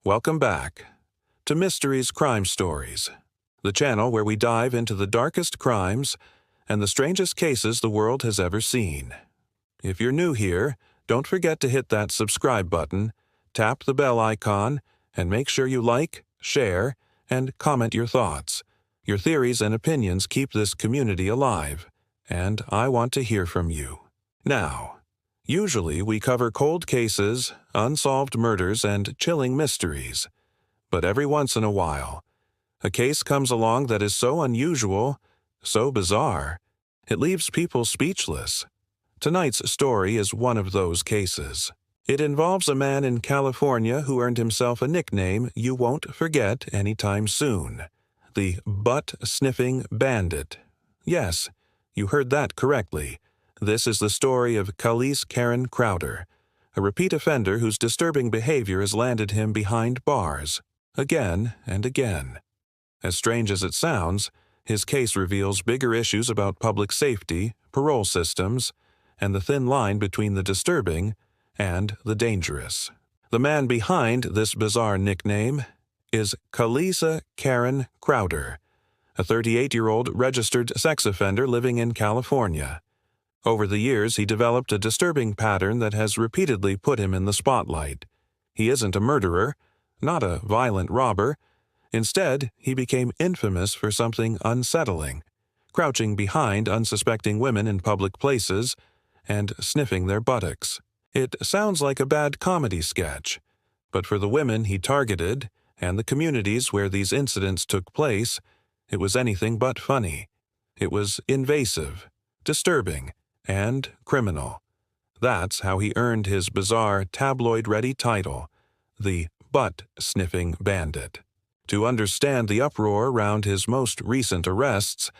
Welcome back to Mysteries Crime Stories, the channel where we dive into the darkest crimes and the strangest cases the world has ever seen. If you're new here, don't forget to hit that subscribe button, tap the bell icon, and make sure you like, share, and comment your thoughts. Your theories and opinions keep this community alive, and I want to hear from you. Now, usually we cover cold cases, unsolved murders, and chilling mysteries. But every once in a while, a case comes along that is so unusual, so bizarre, it leaves people speechless. Tonight's story is one of those cases. It involves a man in California who earned himself a nickname you won't forget anytime soon: the Butt-Sniffing Bandit. Yes, you heard that correctly. This is the story of Khalees Karen Crowder, a repeat offender whose disturbing behavior has landed him behind bars, again and again. As strange as it sounds, his case reveals bigger issues about public safety, parole systems, and the thin line between the disturbing and the dangerous. The man behind this bizarre nickname is Khalees Karen Crowder, a 38-year-old registered sex offender living in California. Over the years, he developed a disturbing pattern that has repeatedly put him in the spotlight. He isn't a murderer, not a violent robber. Instead, he became infamous for something unsettling: crouching behind unsuspecting women in public places and sniffing their buttocks. It sounds like a bad comedy sketch, but for the women he targeted and the communities where these incidents took place, it was anything but funny. It was invasive, disturbing, and criminal. That's how he earned his bizarre tabloid-ready title, the Butt-Sniffing Bandit. To understand the uproar around his most recent arrests,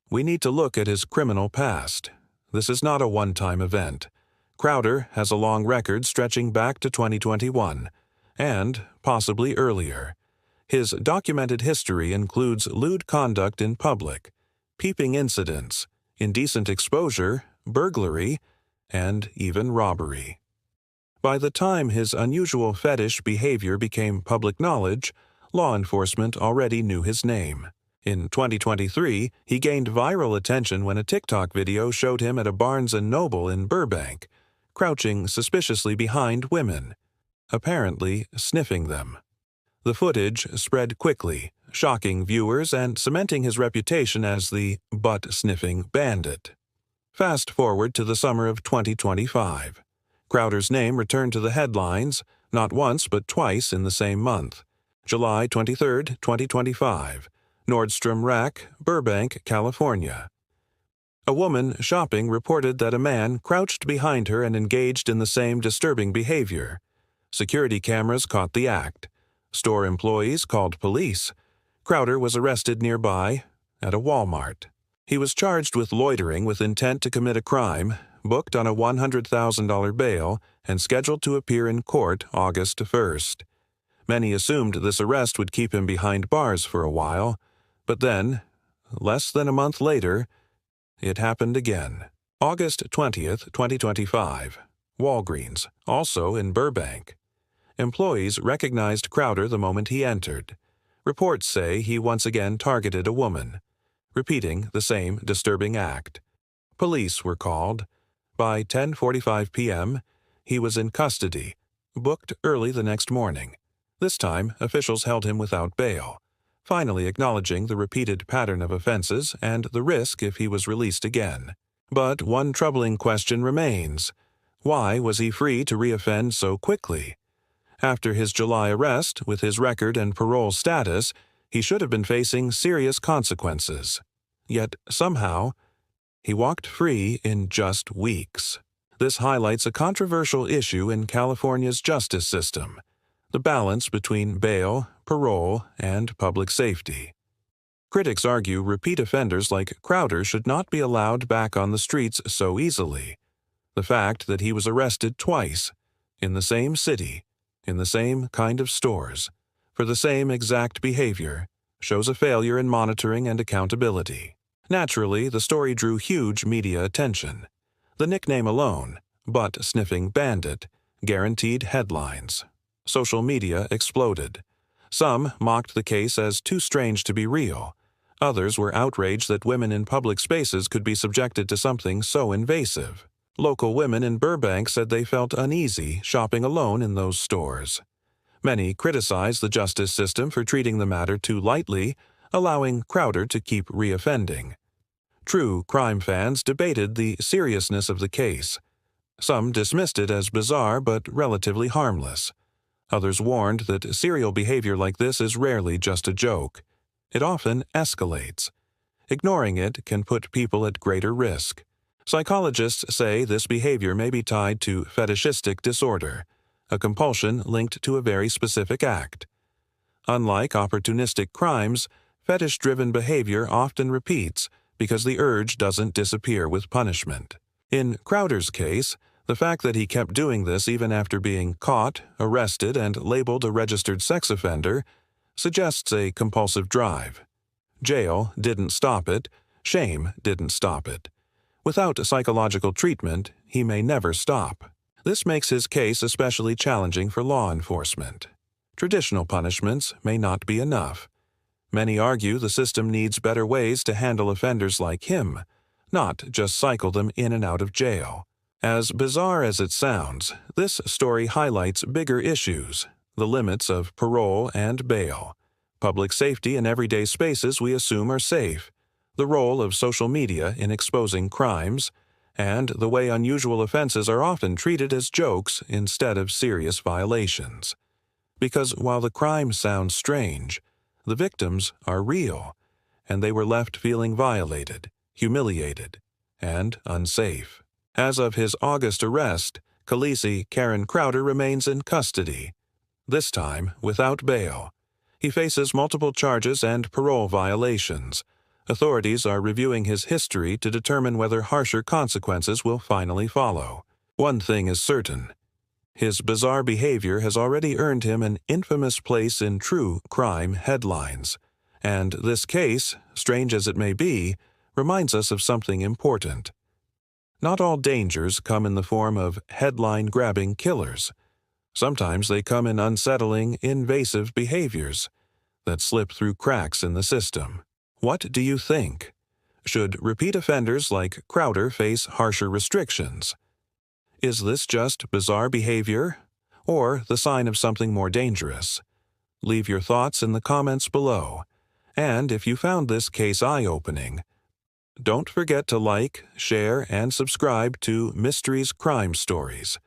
we need to look at his criminal past. This is not a one-time event. Crowder has a long record stretching back to 2021, and possibly earlier. His documented history includes lewd conduct in public, peeping incidents, indecent exposure, burglary, and even robbery. By the time his unusual fetish behavior became public knowledge, law enforcement already knew his name. In 2023, he gained viral attention when a TikTok video showed him at a Barnes & Noble in Burbank, crouching suspiciously behind women, apparently sniffing them. The footage spread quickly, shocking viewers and cementing his reputation as the Butt-Sniffing Bandit. Fast forward to the summer of 2025. Crowder's name returned to the headlines, not once but twice in the same month. July 23, 2025. Nordstrom Rack, Burbank, California. A woman shopping reported that a man crouched behind her and engaged in the same disturbing behavior. Security cameras caught the act. Store employees called police. Crowder was arrested nearby at a Walmart. He was charged with loitering with intent to commit a crime, booked on a $100,000 bail, and scheduled to appear in court August 1st. Many assumed this arrest would keep him behind bars for a while, but then, less than a month later, it happened again. August 20th, 2025. Walgreens, also in Burbank. Employees recognized Crowder the moment he entered. Reports say he once again targeted a woman, repeating the same disturbing act. Police were called. By 10:45 p.m., he was in custody, booked early the next morning. This time, officials held him without bail, finally acknowledging the repeated pattern of offenses and the risk if he was released again. But one troubling question remains: why was he free to reoffend so quickly? After his July arrest, with his record and parole status, he should have been facing serious consequences. Yet, somehow, he walked free in just weeks. This highlights a controversial issue in California's justice system: the balance between bail, parole, and public safety. Critics argue repeat offenders like Crowder should not be allowed back on the streets so easily. The fact that he was arrested twice, in the same city, in the same kind of stores, for the same exact behavior, shows a failure in monitoring and accountability. Naturally, the story drew huge media attention. The nickname alone, Butt-Sniffing Bandit, guaranteed headlines. Social media exploded. Some mocked the case as too strange to be real. Others were outraged that women in public spaces could be subjected to something so invasive. Local women in Burbank said they felt uneasy shopping alone in those stores. Many criticized the justice system for treating the matter too lightly, allowing Crowder to keep reoffending. True crime fans debated the seriousness of the case. Some dismissed it as bizarre but relatively harmless. Others warned that serial behavior like this is rarely just a joke. It often escalates. Ignoring it can put people at greater risk. Psychologists say this behavior may be tied to fetishistic disorder, a compulsion linked to a very specific act. Unlike opportunistic crimes, fetish-driven behavior often repeats because the urge doesn't disappear with punishment. In Crowder's case, the fact that he kept doing this even after being caught, arrested, and labeled a registered sex offender suggests a compulsive drive. Jail didn't stop it. Shame didn't stop it. Without psychological treatment, he may never stop. This makes his case especially challenging for law enforcement. Traditional punishments may not be enough. Many argue the system needs better ways to handle offenders like him, not just cycle them in and out of jail. As bizarre as it sounds, this story highlights bigger issues, the limits of parole and bail, public safety in everyday spaces we assume are safe, the role of social media in exposing crimes, and the way unusual offenses are often treated as jokes instead of serious violations. Because while the crime sounds strange, the victims are real, and they were left feeling violated, humiliated, and unsafe. As of his August arrest, Khaleesi Karen Crowder remains in custody, this time without bail. He faces multiple charges and parole violations. Authorities are reviewing his history to determine whether harsher consequences will finally follow. One thing is certain. His bizarre behavior has already earned him an infamous place in true crime headlines. And this case, strange as it may be, reminds us of something important. Not all dangers come in the form of headline-grabbing killers. Sometimes they come in unsettling, invasive behaviors that slip through cracks in the system. What do you think? Should repeat offenders like Crowder face harsher restrictions? Is this just bizarre behavior, or the sign of something more dangerous? Leave your thoughts in the comments below. And if you found this case eye-opening, don't forget to like, share, and subscribe to Mysteries Crime Stories,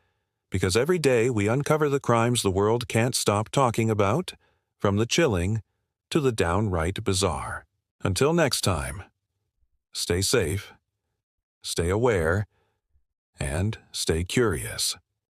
because every day we uncover the crimes the world can't stop talking about, from the chilling to the downright bizarre. Until next time, stay safe, stay aware, and stay curious.